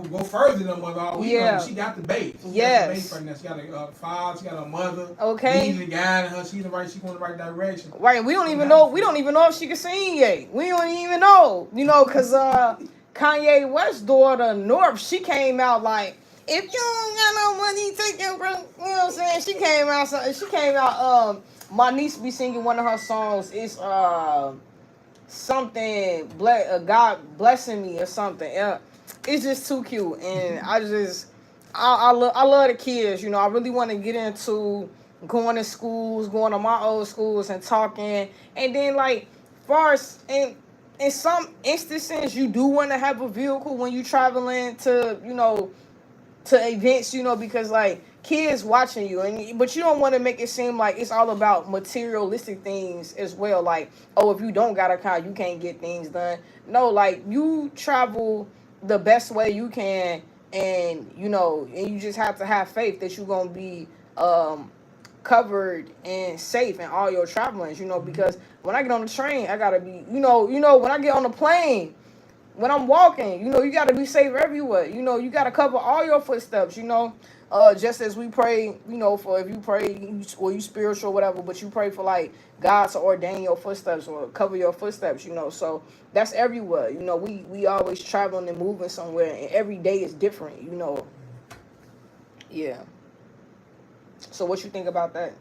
go further than what all we know. She got the base. She got the base right now. She got a father. She got a mother. Okay. Leading and guiding her. She's right. She's going the right direction. Right. We don't even know. We don't even know if she can sing yet. We don't even know. You know, cause Kanye West's daughter North, she came out like, if you don't got no money, take your bro. You know what I'm saying? She came out. She came out. My niece be singing one of her songs. It's something God blessing me or something. It's just too cute, and I love the kids. You know, I really want to get into going to schools, going to my old schools, and talking. And then like, far as in some instances, you do want to have a vehicle when you traveling to to events, because like kids watching you, but you don't want to make it seem like it's all about materialistic things as well. Like, oh, if you don't got a car, you can't get things done. No, like you travel the best way you can, and and you just have to have faith that you're gonna be covered and safe in all your travelings. Because when I get on the train, I gotta be, when I get on the plane. When I'm walking, you got to be safe everywhere. You got to cover all your footsteps, just as we pray, for if you pray or you spiritual, whatever, but you pray for like God to ordain your footsteps or cover your footsteps, so that's everywhere. We always traveling and moving somewhere, and every day is different, Yeah. So what you think about that?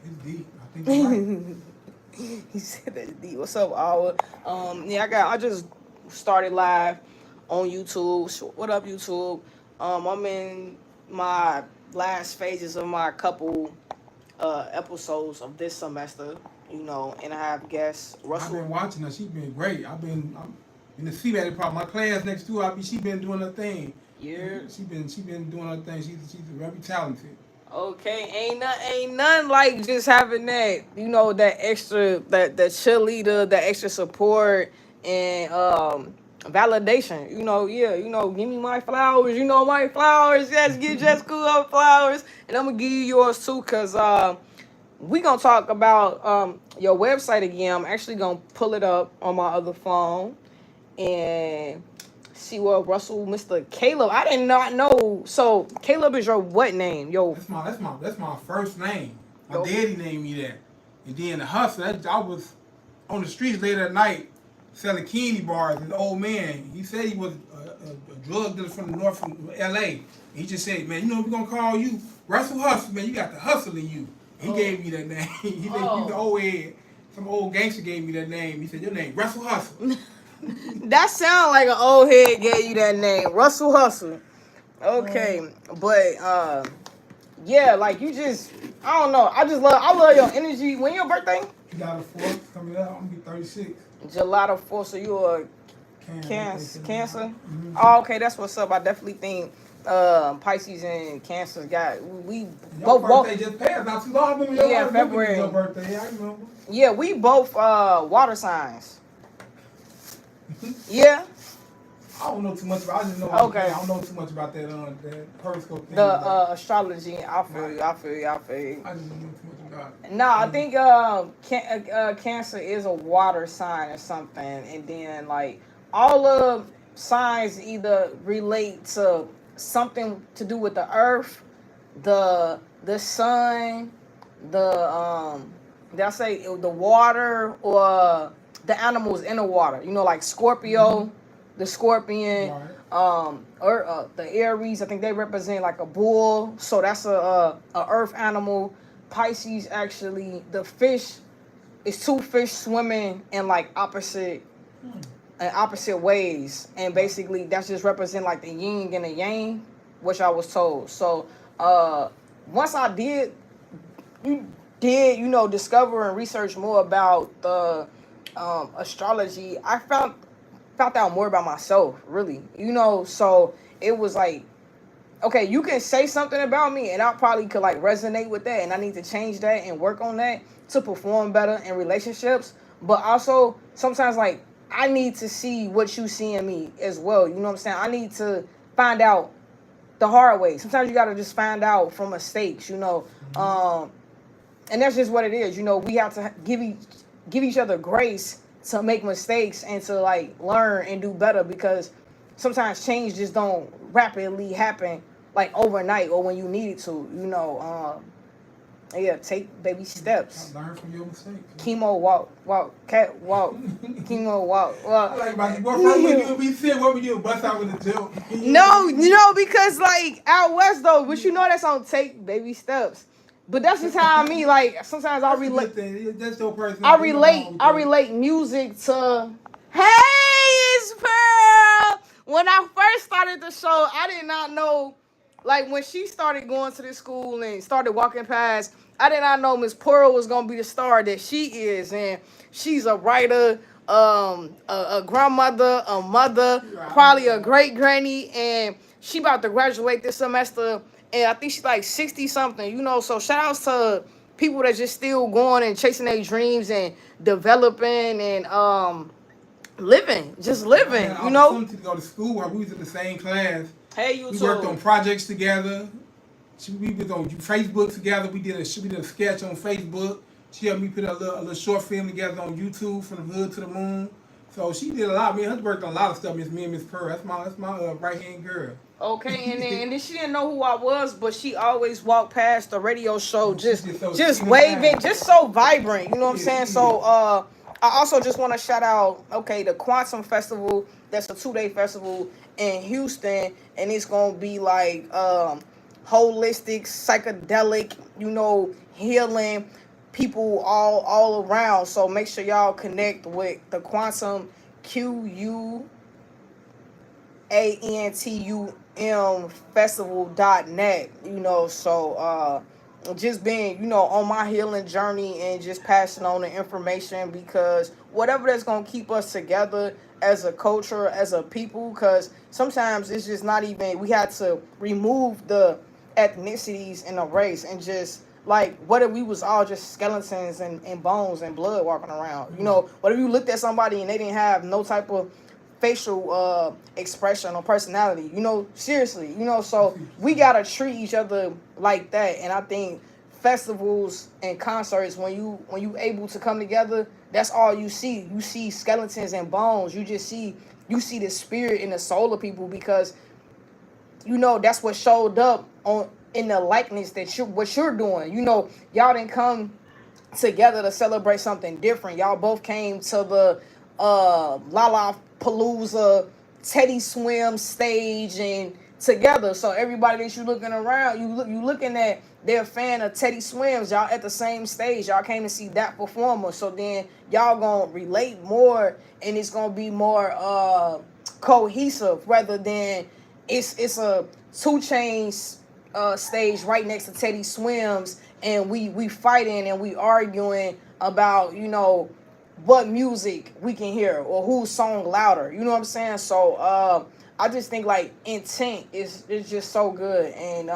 It's deep. I think you're right. He said that's deep. What's up, Awa? I just started live on YouTube. So what up, YouTube? I'm in my last phases of my couple episodes of this semester, and I have guests. Russell. I've been watching her. She's been great. I'm in the CBAT part. My class next to her, she been doing her thing. Yeah. She been doing her thing. She's very talented. Okay, ain't nothing like just having that, that extra, that cheerleader, that extra support and validation. Give me my flowers. My flowers. Yes, give Jessica her flowers, and I'm gonna give you yours too, cause we gonna talk about your website again. I'm actually gonna pull it up on my other phone and see what Russell, Mr. Caleb. I did not know. So Caleb is your what name? Yo. That's my first name. My daddy named me that. And then the hustle. I was on the streets late at night selling candy bars. And the old man, he said he was a drug dealer from the north, from L.A. He just said, man, we're gonna call you Russell Hustle. Man, you got the hustle in you. He gave me that name. He said, he's the old head. Some old gangster gave me that name. He said, your name Russell Hustle. That sound like an old head gave you that name, Russell Hustle. Okay, but yeah, like you just, I don't know. I love your energy. When your birthday? July the 4th coming up. I'm gonna be 36. July the 4th. So you're Cancer. Mm-hmm. Oh, okay, that's what's up. I definitely think Pisces and Cancer got we your birthday just passed not too long ago. Yeah, February. Your birthday, I remember. Yeah, we both water signs. Yeah. I don't know too much about. I just know. Okay. I don't know too much about that horoscope thing. The astrology. I feel you. I just don't know too much about it. No, I think Cancer is a water sign or something, and then like all of signs either relate to something to do with the earth, the sun, did I say the water, or the animals in the water? Like Scorpio, the scorpion, right. Or the Aries. I think they represent like a bull, so that's a earth animal. Pisces, actually, the fish is two fish swimming in like opposite ways, and basically that's just represent like the yin and the yang, which I was told. So once I did discover and research more about the astrology, I found out more about myself, really. So it was like, okay, you can say something about me and I probably could like resonate with that, and I need to change that and work on that to perform better in relationships. But also sometimes like I need to see what you see in me as well. You know what I'm saying? I need to find out the hard way. Sometimes you gotta just find out from mistakes, and that's just what it is. We have to give each other grace to make mistakes and to like learn and do better, because sometimes change just don't rapidly happen like overnight or when you need it to. Yeah, take baby steps. Learn from your mistakes. Chemo walk, cat walk, chemo walk. I like about you. What wrong with you? Be sick. What would you bust out with a joke? No, because like out west though, but that's on take baby steps. But that's just how I mean. Like sometimes I relate. That's your person. I relate music to. Hey, it's Pearl. When I first started the show, I did not know. Like when she started going to this school and started walking past, I did not know Miss Pearl was gonna be the star that she is, and she's a writer, a grandmother, a mother, probably a great granny, and she about to graduate this semester, and I think she's like 60 something, So shout outs to people that just still going and chasing their dreams and developing and living, just living, I had opportunity to go to school while we was in the same class. Hey, you we too. worked on projects together. We was on Facebook together. We did a sketch on Facebook. She helped me put a little short film together on YouTube, From the Hood to the Moon. So she did a lot. Me and her worked on a lot of stuff. Me and Miss Pearl. That's my right hand girl. Okay, and then she didn't know who I was, but she always walked past the radio show, just waving, just so vibrant. You know what I'm saying? So I also just want to shout out, the Quantum Festival. That's a 2-day festival in Houston, and it's gonna be like holistic, psychedelic, healing people all around. So make sure y'all connect with the Quantum QUANTUM festival.net, so just being, on my healing journey and just passing on the information, because whatever that's going to keep us together as a culture, as a people, because sometimes it's just not even, we had to remove the ethnicities and the race and just, like, what if we was all just skeletons and bones and blood walking around? What if you looked at somebody and they didn't have no type of facial expression or personality, seriously, so we gotta treat each other like that. And I think festivals and concerts, when you able to come together, that's all you see skeletons and bones. You see the spirit and the soul of people, because that's what showed up in the likeness that what you're doing. Y'all didn't come together to celebrate something different. Y'all both came to the Lollapalooza Teddy Swim stage and together. So everybody that you looking around, you looking at, they're a fan of Teddy Swims. Y'all at the same stage. Y'all came to see that performer. So then y'all gonna relate more, and it's gonna be more cohesive, rather than it's a 2 Chainz stage right next to Teddy Swims, and we fighting and we arguing about what music we can hear or whose song louder. You know what I'm saying? So I just think like intent is just so good. And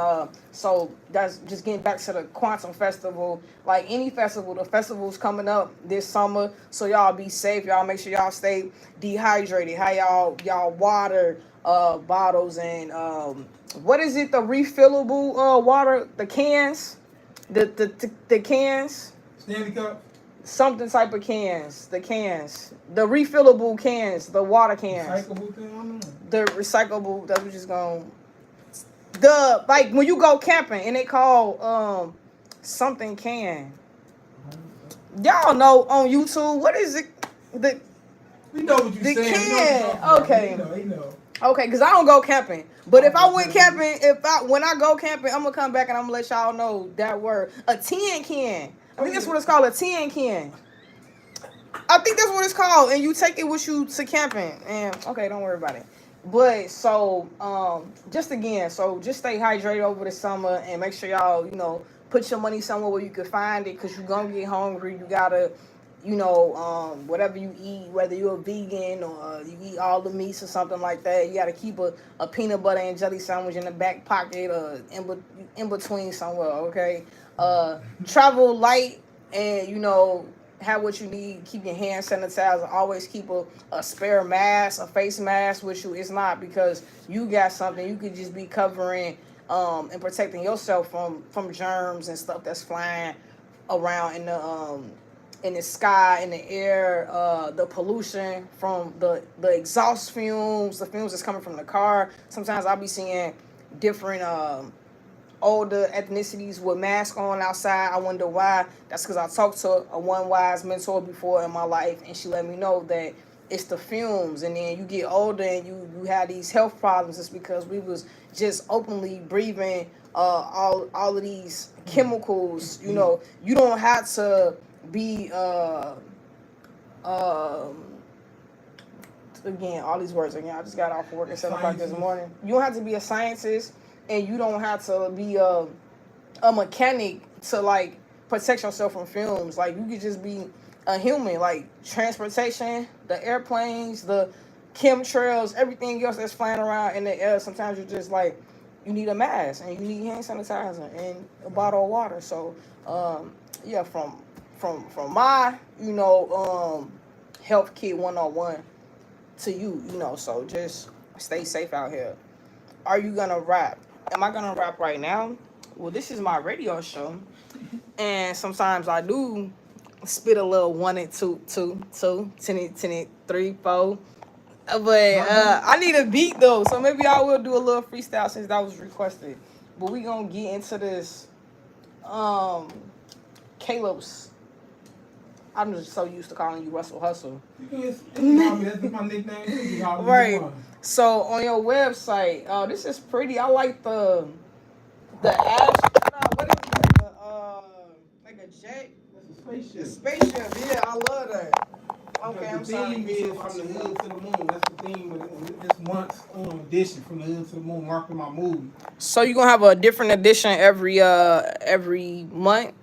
so that's just getting back to the Quantum Festival. Like any festival, the festival's coming up this summer. So y'all be safe. Y'all make sure y'all stay dehydrated. How y'all water bottles and what is it? The refillable water, the cans, the cans. Stanley Cup. Something type of cans, the refillable cans, the water cans. Recyclable thing, I don't know. The recyclable, that was just going, like when you go camping and they call something can. Y'all know on YouTube, what is it? We know what you're saying. Can. Okay. We know. Okay, because I don't go camping. But if I went camping, when I go camping, I'm going to come back and I'm going to let y'all know that word. A tin can. I think that's what it's called, a tin can. I think that's what it's called, and you take it with you to camping. And okay, don't worry about it. But so, just stay hydrated over the summer and make sure y'all, put your money somewhere where you can find it, because you're gonna get hungry. You gotta, whatever you eat, whether you're a vegan or you eat all the meats or something like that, you gotta keep a peanut butter and jelly sandwich in the back pocket or in between somewhere. Okay. Travel light and have what you need. Keep your hand sanitizer. Always keep a spare mask, a face mask with you. It's not because you got something. You could just be covering and protecting yourself from germs and stuff that's flying around in the sky, in the air, the pollution from the exhaust fumes, the fumes that's coming from the car. Sometimes I'll be seeing different older ethnicities with masks on outside. I wonder why. That's because I talked to a one wise mentor before in my life, and she let me know that it's the fumes. And then you get older and you have these health problems. It's because we was just openly breathing all of these chemicals. You know, you don't have to be again, all these words again. I just got off work at 7 o'clock this morning. You don't have to be a scientist, and you don't have to be a mechanic to like protect yourself from fumes. Like you could just be a human. Like transportation, the airplanes, the chemtrails, everything else that's flying around in the air. Sometimes you're just like you need a mask and you need hand sanitizer and a bottle of water. So yeah, from my health kit 101 to you, so just stay safe out here. Are you gonna rap? Am I gonna rap right now? Well, this is my radio show, and sometimes I do spit a little 1 and 2, 10, 3, 4. But I need a beat though, so maybe I will do a little freestyle since that was requested. But we gonna get into this. Caleb's. I'm just so used to calling you Russell Hustle. That's my nickname. Right. So on your website, this is pretty. I like the ash. What is it? Like a jet. That's a spaceship. The spaceship. Yeah, I love that. Okay, I'm sorry. The theme is From the Hood to the Moon. That's the theme of this month's edition, From the Hood to the Moon, marking my movie. So you gonna have a different edition every month?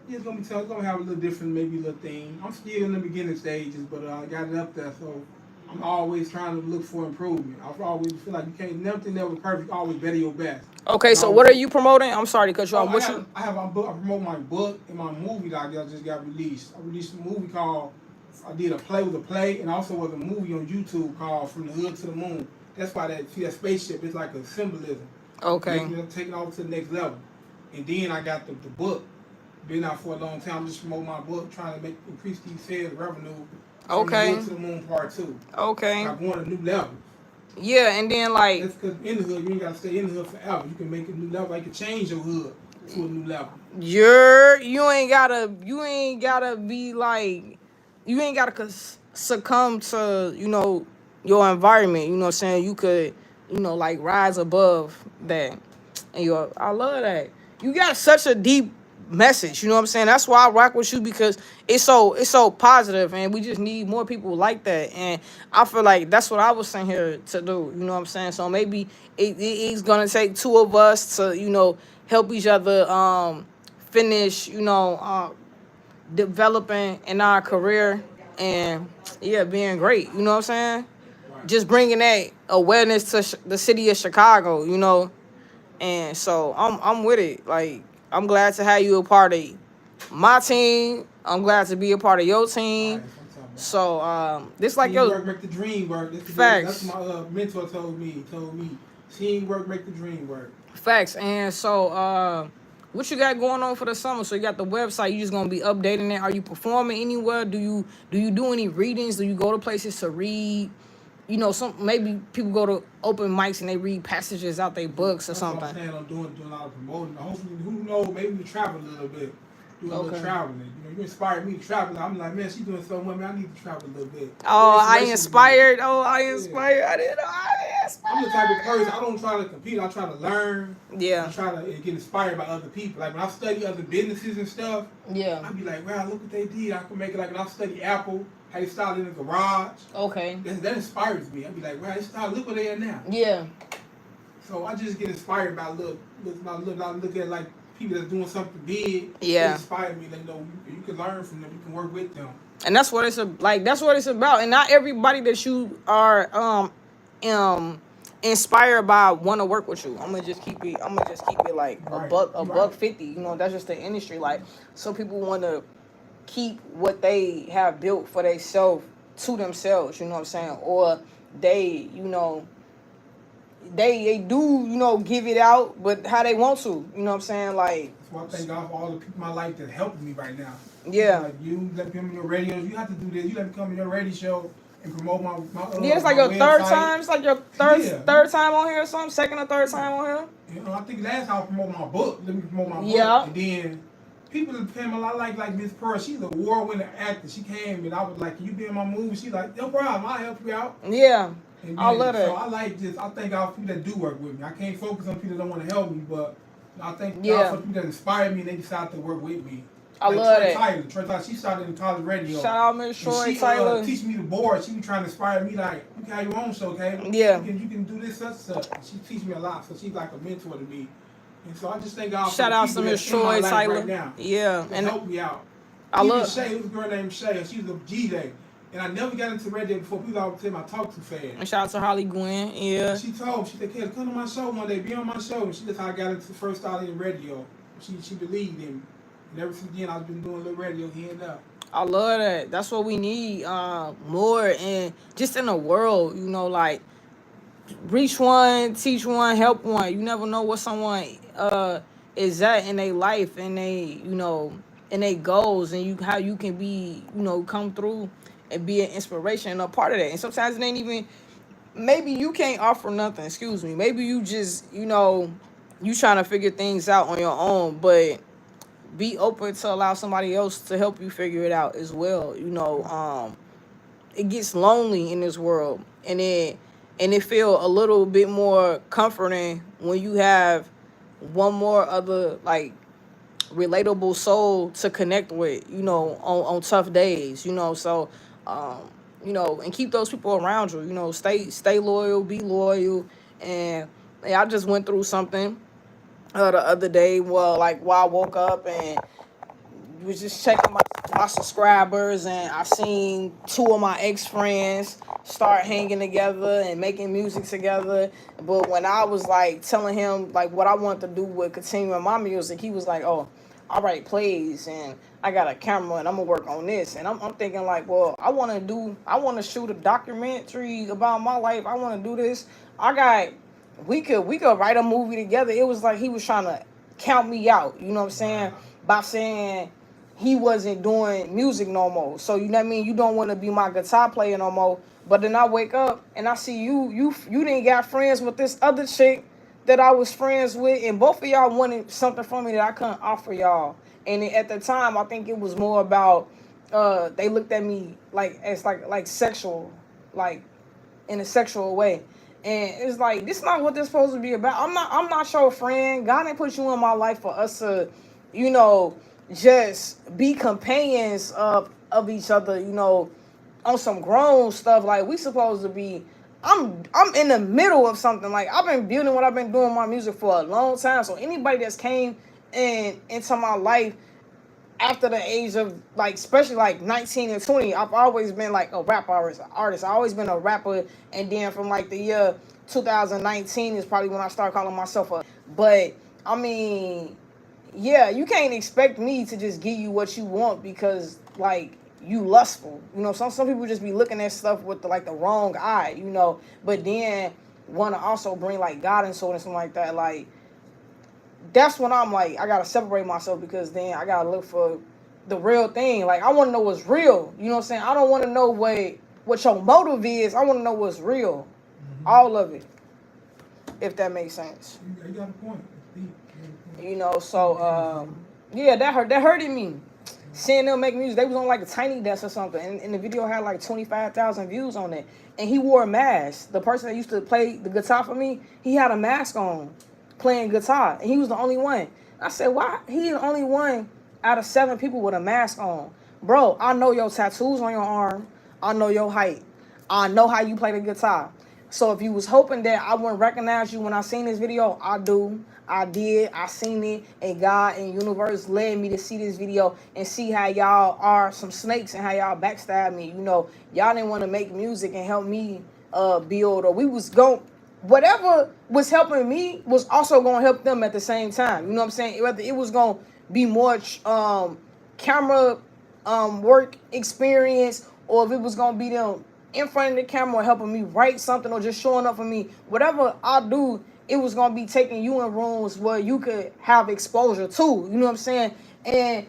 Yeah, it's gonna have a little different, maybe a little theme. I'm still in the beginning stages, but I got it up there, so I'm always trying to look for improvement. I always feel like you can't never perfect, always better your best. Okay, so what are you promoting? I'm sorry to cut you off. I promote my book and my movie that I just got released. I released a movie called I did a play, and also was a movie on YouTube called From the Hood to the Moon. That's why that spaceship is like a symbolism. Okay. Taking over to the next level. And then I got the book. Been out for a long time. Just promote my book, trying to increase these sales revenue. Okay. From the Hood to the Moon Part 2. Okay. I'm going to new level. Yeah, and then like. That's because in the hood, you ain't gotta stay in the hood forever. You can make a new level. You can change your hood to a new level. You ain't gotta be like. You ain't gotta succumb to, your environment. You know what I'm saying? You could, like rise above that. And I love that. You got such a deep message. You know what I'm saying? That's why I rock with you, because it's so positive, and we just need more people like that. And I feel like that's what I was sent here to do. You know what I'm saying? So maybe it's gonna take two of us to, help each other finish, developing in our career and being great. You know what I'm saying? Right. Just bringing that awareness to the city of Chicago. And so I'm with it. Like, I'm glad to have you a part of my team. I'm glad to be a part of your team. Right, so this like teamwork make the dream work. Facts. That's my mentor told me. Teamwork make the dream work. Facts. And so what you got going on for the summer? So you got the website. You just gonna be updating it. Are you performing anywhere? Do you do any readings? Do you go to places to read? Maybe people go to open mics and they read passages out their books or something. That's what I'm saying. I'm doing a lot of promoting. Hopefully, who knows? Maybe we travel a little bit. Do a little traveling. You inspired me to travel. I'm like, man, she's doing so much. Man, I need to travel a little bit. I inspired. I inspired. I didn't know. I inspired. I'm the type of person, I don't try to compete. I try to learn. Yeah. I try to get inspired by other people. Like when I study other businesses and stuff. Yeah. I be like, wow, look what they did. I can make it. Like when I study Apple, how they started in the garage. Okay. That inspires me. I be like, wow, they started. Look where they are now. Yeah. So I just get inspired by look at like people that's doing something big. Yeah. They inspire me. Like, you can learn from them. You can work with them. And that's what it's like. That's what it's about. And not everybody that you are inspired by want to work with you. I'm gonna just keep it like a buck 50. That's just the industry. Like, some people want to keep what they have built for themselves to themselves. You know what I'm saying? Or they do, give it out, but how they want to. You know what I'm saying? Like, that's why I thank God for all the people in my life that helping me right now. Yeah. Like, you let me come on your radio. You have to do this. You let me come on your radio show and promote my Yeah, it's like my your third website. time. It's like your third time on here or something. Second or third time on here. You know, I think last time I promoted my book. Let me promote my Yeah. book. And then people that pay me a lot, like Miss Pearl. She's an award-winning actor. She came and I was like, "Can you be in my movie?" She's like, "No problem. I'll help you out." Yeah. And then, I love that. So I like this. I thank God for people that do work with me. I can't focus on people that don't want to help me, but I thank God for people that inspire me and they decide to work with me. I like love Troy that. Tyler, she started in college radio. Shout out Miss Troy she, Tyler. Teach me the board. She be trying to inspire me like, you can have your own show, okay? Yeah. You can do this, such. She teach me a lot, so she's like a mentor to me. And so I just thank God Shout for out the to people Miss that's in my Troy life Tyler. right now. Yeah. And help me out. I Even love Shay, it was a girl named Shay. She was a DJ. And I never got into radio before. People always tell me I talk too fast. And shout out to Holly Gwen. Yeah. She said, "Kid, come to my show one day. Be on my show." And that's how I got into first started in radio. She believed in me. And ever since then, I've been doing a little radio here and there. I love that. That's what we need more, and just in the world, like reach one, teach one, help one. You never know what someone is at in their life, and in their goals, and how you can be, come through and be an inspiration and a part of that. And sometimes it ain't even, maybe you can't offer nothing. Excuse me. Maybe you just, you trying to figure things out on your own, but be open to allow somebody else to help you figure it out as well. It gets lonely in this world, and it feel a little bit more comforting when you have one more other like relatable soul to connect with, on tough days, so and keep those people around you, stay loyal, be loyal. And I just went through something the other day, while I woke up and was just checking my subscribers, and I seen two of my ex-friends start hanging together and making music together. But when I was like telling him like what I wanted to do with continuing my music, he was like, "Oh, I write plays and I got a camera and I'm gonna work on this." And I'm thinking like, well, I want to shoot a documentary about my life. I want to do this. We could write a movie together. It was like he was trying to count me out, you know what I'm saying? By saying he wasn't doing music no more. So you know what I mean? You don't want to be my guitar player no more. But then I wake up and I see you didn't got friends with this other chick that I was friends with, and both of y'all wanted something from me that I couldn't offer y'all. And at the time, I think it was more about they looked at me like as like sexual, like in a sexual way. And it's like, this is not what this supposed to be about. I'm not your friend. God didn't put you in my life for us to, just be companions of each other, on some grown stuff. Like, we supposed to be, I'm in the middle of something. Like, I've been building what I've been doing my music for a long time. So anybody that's came into my life after the age of, like, especially like 19 and 20, I've always been like a rap artist. I've always been a rapper. And then from like the year 2019 is probably when I started calling myself a. But I mean, yeah, you can't expect me to just give you what you want because like you lustful. Some people just be looking at stuff with the wrong eye, but then want to also bring like God into it and something like that. Like, that's when I'm like, I gotta separate myself, because then I gotta look for the real thing. Like, I want to know what's real. You know what I'm saying? I don't want to know what your motive is. I want to know what's real, all of it, if that makes sense. You got a point. So yeah, that hurted me. Seeing them make music, they was on like a Tiny Desk or something, and the video had like 25,000 views on it. And he wore a mask. The person that used to play the guitar for me, he had a mask on, playing guitar, and he was the only one. I said, why? He's the only one out of 7 people with a mask on. Bro, I know your tattoos on your arm. I know your height. I know how you play the guitar. So if you was hoping that I wouldn't recognize you when I seen this video, I do. I did. I seen it, and God and universe led me to see this video and see how y'all are some snakes and how y'all backstab me. Y'all didn't want to make music and help me build, or we was going, whatever was helping me was also going to help them at the same time. You know what I'm saying? Whether it was going to be more camera work experience, or if it was going to be them in front of the camera helping me write something, or just showing up for me, whatever I do, it was going to be taking you in rooms where you could have exposure to, you know what I'm saying? And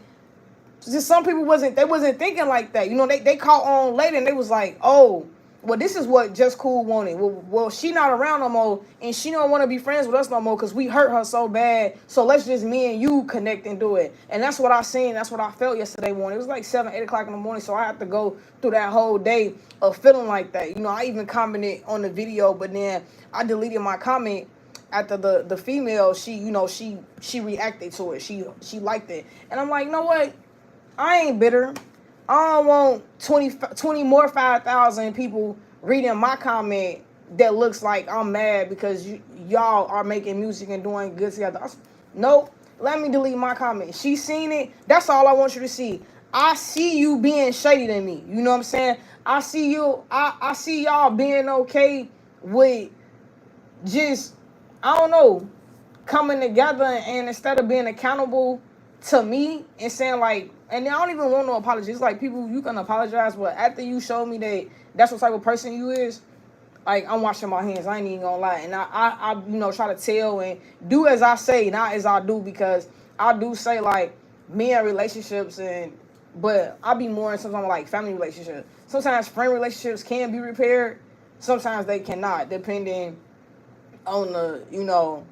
just some people wasn't thinking like that. You know, they caught on later and they was like, oh, well, this is what Just Cool wanted. Well, she not around no more, and she don't want to be friends with us no more because we hurt her so bad. So let's just me and you connect and do it. And that's what I seen. That's what I felt yesterday morning. It was like 7, 8 o'clock in the morning, so I had to go through that whole day of feeling like that. You know, I even commented on the video, but then I deleted my comment after the female. She, you know, she reacted to it. She liked it, and I'm like, you know what? I ain't bitter. I don't want 20 more 5,000 people reading my comment that looks like I'm mad because y'all are making music and doing good together. Nope. Let me delete my comment. She seen it. That's all I want you to see. I see you being shady than me. You know what I'm saying? I see you. I see y'all being okay with just, I don't know, coming together, and instead of being accountable to me and saying like, and I don't even want no apology. It's like, people, you can apologize, but after you show me that that's what type of person you is, like, I'm washing my hands. I ain't even gonna lie. And I you know, try to tell and do as I say, not as I do, because I do say like me and relationships, but I be more in sometimes like family relationships. Sometimes friend relationships can be repaired. Sometimes they cannot, depending on the, you know,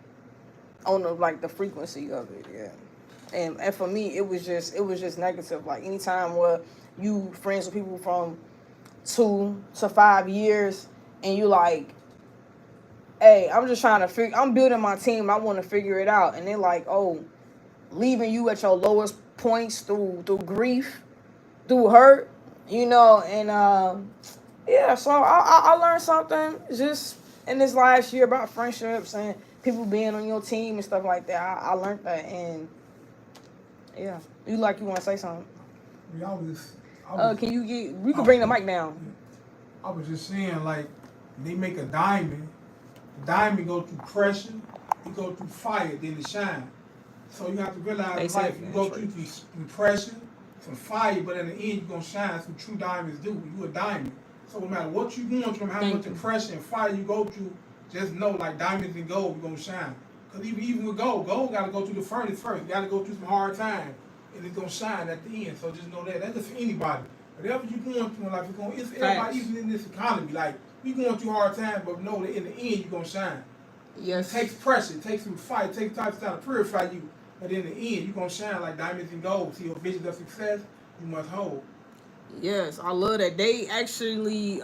on the like the frequency of it. Yeah. And for me, it was just negative. Like, anytime where you friends with people from 2 to 5 years, and you like, hey, I'm just trying to I'm building my team. I want to figure it out, and they're like, oh, leaving you at your lowest points through grief, through hurt, you know, and yeah. So I learned something just in this last year about friendships and people being on your team and stuff like that. I learned that, and yeah, you want to say something? I was Can you get? We can bring the mic down. I was just saying, like, they make a diamond. The diamond go through pressure, it go through fire, then it shine. So you have to realize, life, you go through pressure, some fire, but in the end you're gonna shine. That's what true diamonds do. You a diamond. So no matter what you going through, how much pressure and fire you go through, just know, like diamonds and gold, you're gonna shine. Because even with gold gotta go through the furnace first. You gotta go through some hard times, and it's gonna shine at the end. So just know that. That's just for anybody. Whatever you're going through in life, it's everybody, even in this economy. Like, we going through hard times, but know that in the end you're gonna shine. Yes. It takes pressure, it takes some fight, it takes time to purify you. But in the end, you're gonna shine like diamonds and gold. See, your vision of success, you must hold. Yes, I love that. They actually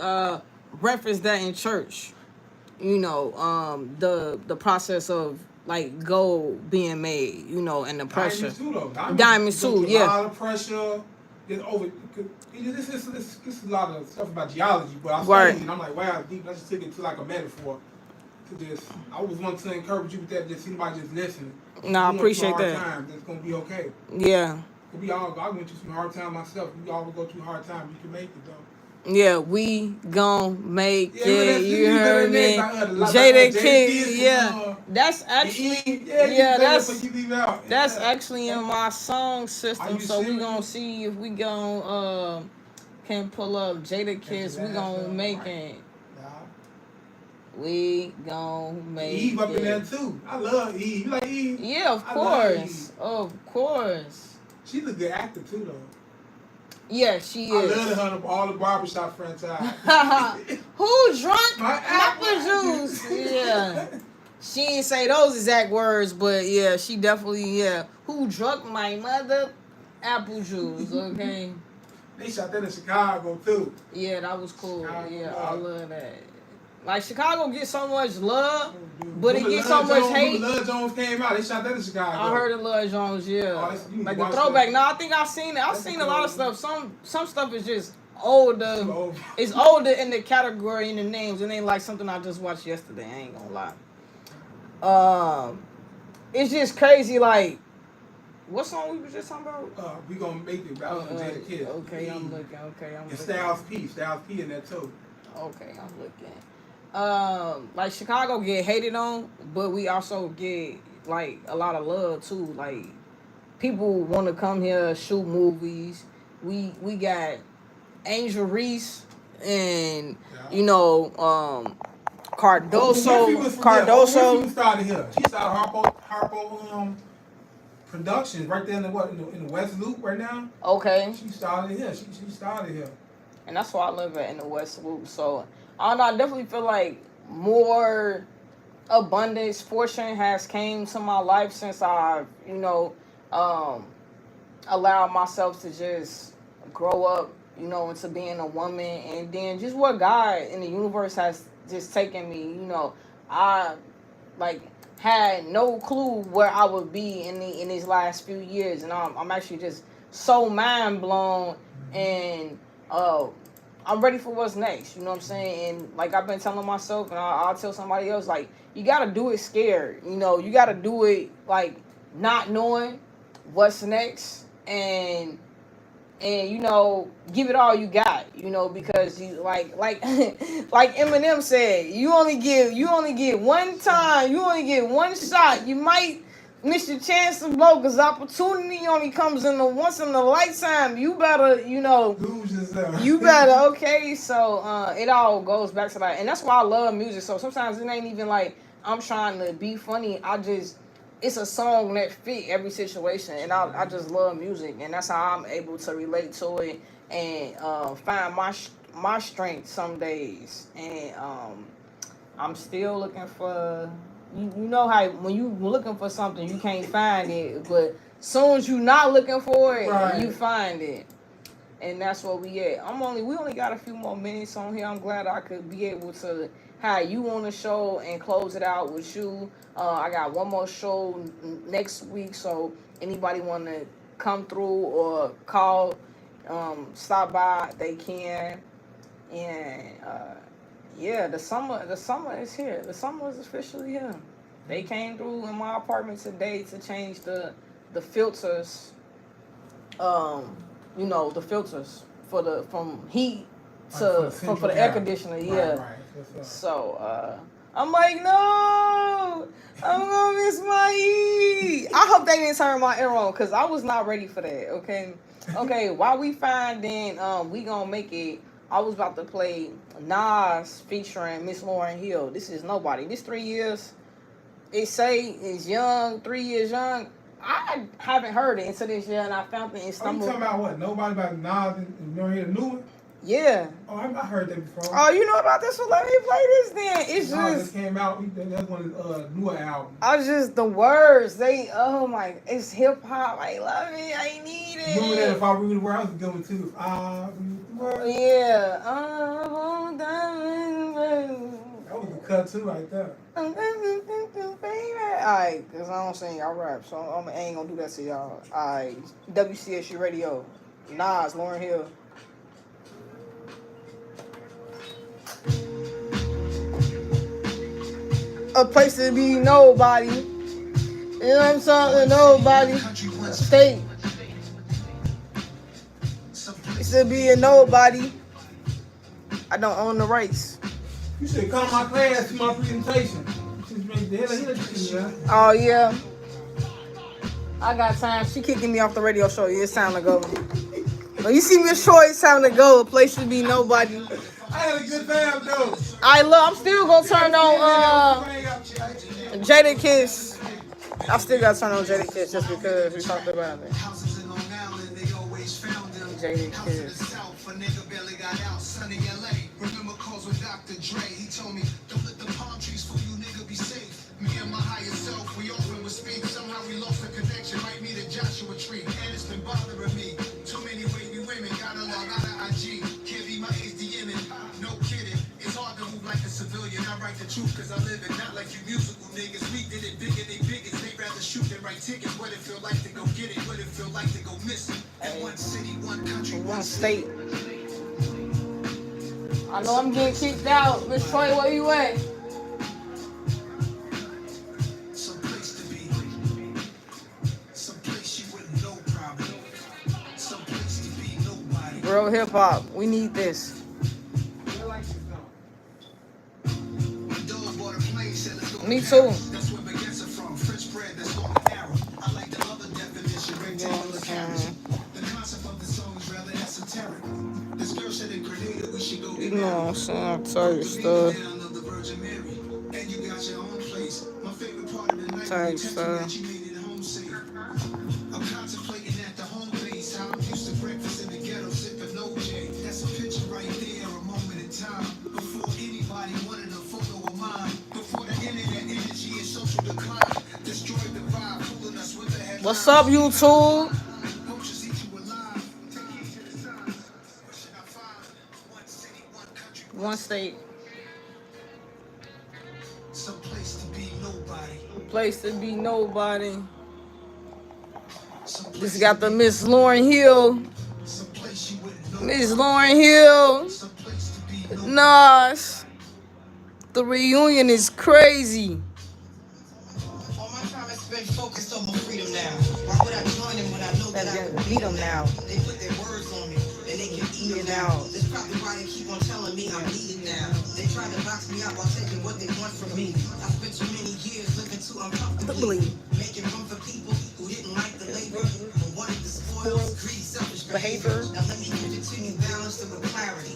reference that in church. You know, the process of like gold being made, you know, and the pressure. Diamonds too, though. Diamonds too, yeah. A lot of pressure. This is a lot of stuff about geology, but I studied it, and I'm like, wow, deep. Let's just take it to like a metaphor. To just, I always want to encourage you with that. Just anybody just listening. I appreciate that. Times, it's gonna be okay. Yeah. I went through some hard times myself. We all go through hard times. You can make it though. Yeah, we gon' make it. You heard me, Jada Kids. Yeah, that's actually that's actually in my song system. So we gonna see if we gon' can pull up Jada Kids. We gonna make it. We gon' make it. Eve up in there too. I love Eve. You like Eve? Yeah, of course, of course. She's a good actor too, though. Yeah, she is. I love her all the barbershop franchise. Who drunk apple juice? Yeah. She didn't say those exact words, but yeah, she definitely, yeah. Who drunk my mother apple juice, okay? They shot that in Chicago, too. Yeah, that was cool. Yeah, I love that. Like, Chicago gets so much love, but it gets so much hate. Love Jones came out. They shot that in Chicago. I heard of Love Jones, yeah. Like the throwback. No, I think I've seen it. I've seen a lot of stuff. Some stuff is just older. It's older in the category and the names. It ain't like something I just watched yesterday. I ain't gonna lie. It's just crazy. Like, what song we was just talking about? We gonna make it. Jada Kids. Okay, I'm looking. And Styles P in that too. Okay, I'm looking. Like Chicago get hated on, but we also get like a lot of love too. Like, people want to come here, shoot movies. We got Angel Reese and you know Cardoso. She started here. She started Harpo Productions right there in the West Loop right now. Okay. She started here. She started here. And that's why I live at in the West Loop. So I don't know, I definitely feel like more abundance, fortune has came to my life since I, allowed myself to just grow up, into being a woman, and then just what God in the universe has just taken me. I like had no clue where I would be in these last few years, and I'm actually just so mind blown, and I'm ready for what's next. You know what I'm saying? And like I've been telling myself, and I'll tell somebody else, like you gotta do it scared. You gotta do it like not knowing what's next, and give it all you got, because you like like Eminem said, you only get one time, you only get one shot. You might miss your chance to blow because opportunity only comes in the once in a lifetime. You better, lose yourself. You better, okay. So it all goes back to that, and that's why I love music. So sometimes it ain't even like I'm trying to be funny. It's a song that fit every situation, and I just love music, and that's how I'm able to relate to it and find my strength some days. And I'm still looking for, you know how when you looking for something you can't find it, but soon as you not looking for it, right, you find it. And that's where we at. We only got a few more minutes on here. I'm glad I could be able to have you on the show and close it out with you. I got one more show next week, so anybody want to come through or call, stop by, they can. And yeah, the summer is here. The summer is officially here. They came through in my apartment today to change the filters. The filters from heat to for the air conditioner. Yeah. Right. So I'm like, no, I'm gonna miss my heat. I hope they didn't turn my air on because I was not ready for that. Okay. While we finding, we gonna make it. I was about to play Nas featuring Miss Lauryn Hill. This is Nobody. This 3 years. It say is young, 3 years young. I haven't heard it until this year, and I found it in Istanbul. Are you talking about what? Nobody about Nas and Lauryn Hill, the new one? Yeah. Oh, I heard that before. Oh, you know about this one? Let me play this then. It's just came out. That's one of the newer albums. I just the words. It's hip hop. I love it. I need it. Remember that? If I read the word, I was going to. If I read the word. Yeah. That was a cut too, right there. Alright, cause I don't sing, I rap, so I ain't gonna do that to y'all. Alright, WCSU Radio, Nas, Lauryn Hill. A place to be nobody. You know what I'm saying? Nobody. State. It's to be a nobody. I don't own the rights. You should come to my class to my presentation. Oh yeah. I got time. She kicking me off the radio show. Yeah, it's time to go. When you see me a show, it's time to go. A place to be nobody. I had a good time though. I'm still gonna turn on Jada Kiss. I still gotta turn on Jada Kiss just because we talked about it. Jada Kiss. Remember calls with Dr. Dre. He told me, don't let the palm trees fool you, nigga, be safe. Me and my higher self, we often would speak. Somehow we lost the connection, might meet a Joshua tree. And it's been bothering me. Too many wavy women, gotta log out of IG. Can't be my age DMing, no kidding. It's hard to move like a civilian. I write the truth, cause I live it, not like you musical niggas. We did it bigger, they biggest. They rather shoot than write tickets. What it feel like to go get it, what it feel like to go missing. In one city, one country, one state. I know I'm getting kicked out. Miss Troy, where you at? Someplace to be. Someplace you wouldn't know probably. Someplace to be nobody. Real hip hop. We need this. Me too. That's where baguettes are from. French bread that's on the arrow. I like the other definition. Rectangular carriage. The concept of the song is rather esoteric. This girl said in Grenada we should go. You know what I'm saying? I'll tell you stuff. And you got your own place. My favorite part of the night. Tell you stuff. That you made it home safe. I'm contemplating at the home base how I'm used to breakfast in the ghetto sipping OJ. That's a picture right there, a moment in time. Before anybody wanted a photo of mine. Before the internet energy and social decline destroyed the vibe, fooling us with the headlines. What's up, YouTube? Poachers eat you alive. Take heed to the signs. What should I find? One city, one country, One state. some place to be nobody. Place to be nobody. Some Just place got the Miss Lauren Hill. some place you wouldn't know. Miss Lauren Hill. Some place to be nobody. Nas. The reunion is crazy. All my time is spent focused on my freedom now. Why would I join them when I know that I can Beat them now. They put their words on me, and they can eat them now. That's probably why they keep on telling me I'm needed now. They try to box me out while taking what they want from me. I spent too many years living too uncomfortably, making room for people who didn't like the labor, but wanted the spoils, greedy, selfish behavior. Now let me give it to you balanced and with clarity.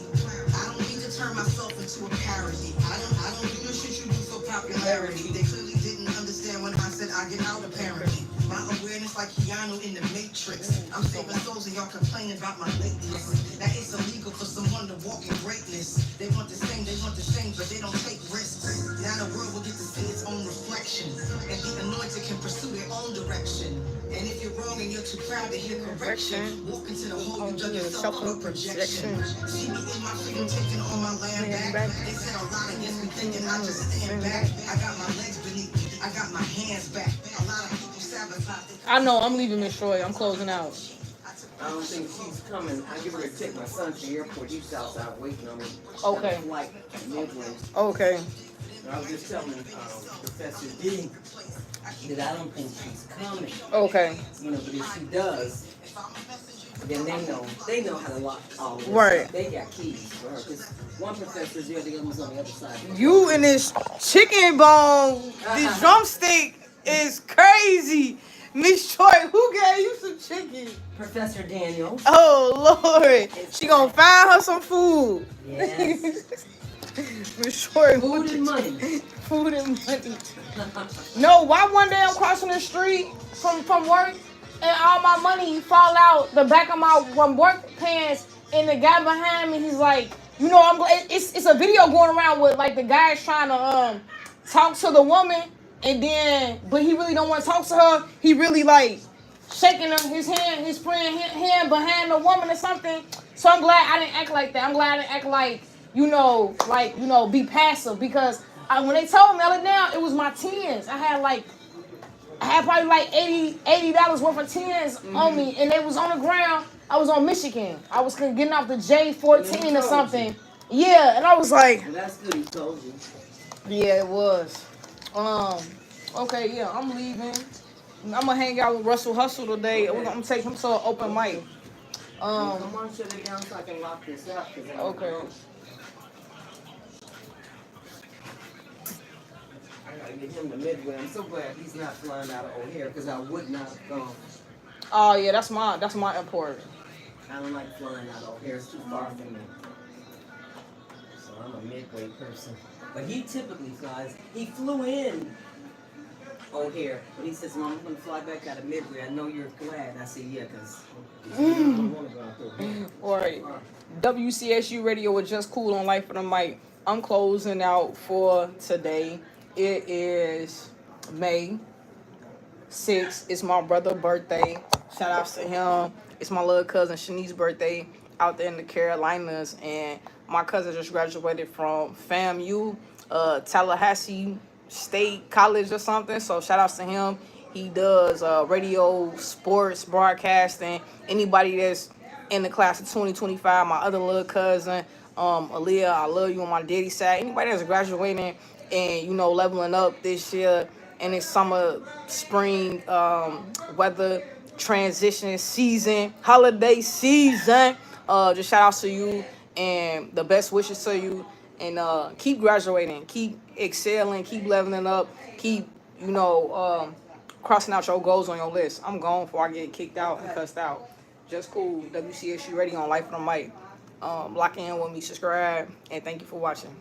I don't need to turn myself into a parody. I don't do the shit you do for popularity. They clearly didn't understand when I said I get out apparently. My awareness like Keanu in the Matrix. I'm saving souls and y'all complaining about my lateness. That it's illegal for someone to walk in greatness. They want the same, but they don't take risks. Now the world will get to see its own reflection. And the anointed can pursue their own direction. And if you're wrong and you're too proud to hear correction, walk into the hole you dug yourself up projection. See me in my freedom taking all my land back. They said a lot against me thinking I just stand back. I got my legs beneath me, I got my hands back. A lot of people sabotage. I know, I'm leaving Miss Troy. I'm closing out. I don't think she's coming. I give her to take my son to the airport. He's outside waiting on me. Okay. Got a flight at Midway. Okay. And I was just telling Professor D that I don't think she's coming. Okay. You know, but if she does, then they know how to lock all this. Right. They got keys for her. Because one professor's here, the other one's on the other side. You and this chicken bone, this drumstick is crazy. Miss Troy, who gave you some chicken? Professor Daniel. Oh, Lord. She gonna find her some food. Yes. Miss Troy, Food and money. Food and money. No, why one day I'm crossing the street from work and all my money fall out the back of my work pants and the guy behind me, he's like, you know, it's a video going around with like the guy's trying to talk to the woman and then, but he really don't want to talk to her. He really like shaking his hand, his friend hand behind the woman or something. So I'm glad I didn't act like that. I'm glad I didn't act like, be passive because when they told me I down, it was my tens. I had probably like $80 worth of tens on me, and they was on the ground. I was on Michigan. I was getting off the J14 or something. Yeah, and I was like, Well, that's good. He told you. yeah, it was. Okay, yeah, I'm leaving. I'm gonna hang out with Russell Hustle today. I'm gonna take him to an open mic. Come on, shut it down so I can lock this up. Okay. I gotta get him to Midway. I'm so glad he's not flying out of O'Hare because I would not have gone. Oh yeah, that's my airport. I don't like flying out of O'Hare. It's too far from me. So I'm a Midway person. But he typically flies. He flew in O'Hare, but he says, "Mom, I'm gonna fly back out of Midway. I know you're glad." I said, "Yeah, because I don't want to go out to O'Hare." All right. WCSU Radio with Just Cool on Life of the Mic. I'm closing out for today. It is May 6th. It's my brother's birthday. Shout outs to him. It's my little cousin Shanice's birthday out there in the Carolinas. And my cousin just graduated from FAMU, Tallahassee State College or something. So shout outs to him. He does radio, sports, broadcasting. Anybody that's in the class of 2025, my other little cousin, Aaliyah, I love you on my daddy's side. Anybody that's graduating and, leveling up this year and it's summer, spring, weather, transition season, holiday season, just shout outs to you and the best wishes to you. And keep graduating, keep excelling, keep leveling up, keep, crossing out your goals on your list. I'm gone before I get kicked out and cussed out. Just Cool, WCSU Radio on Life of the Mic. Lock in with me, subscribe, and thank you for watching.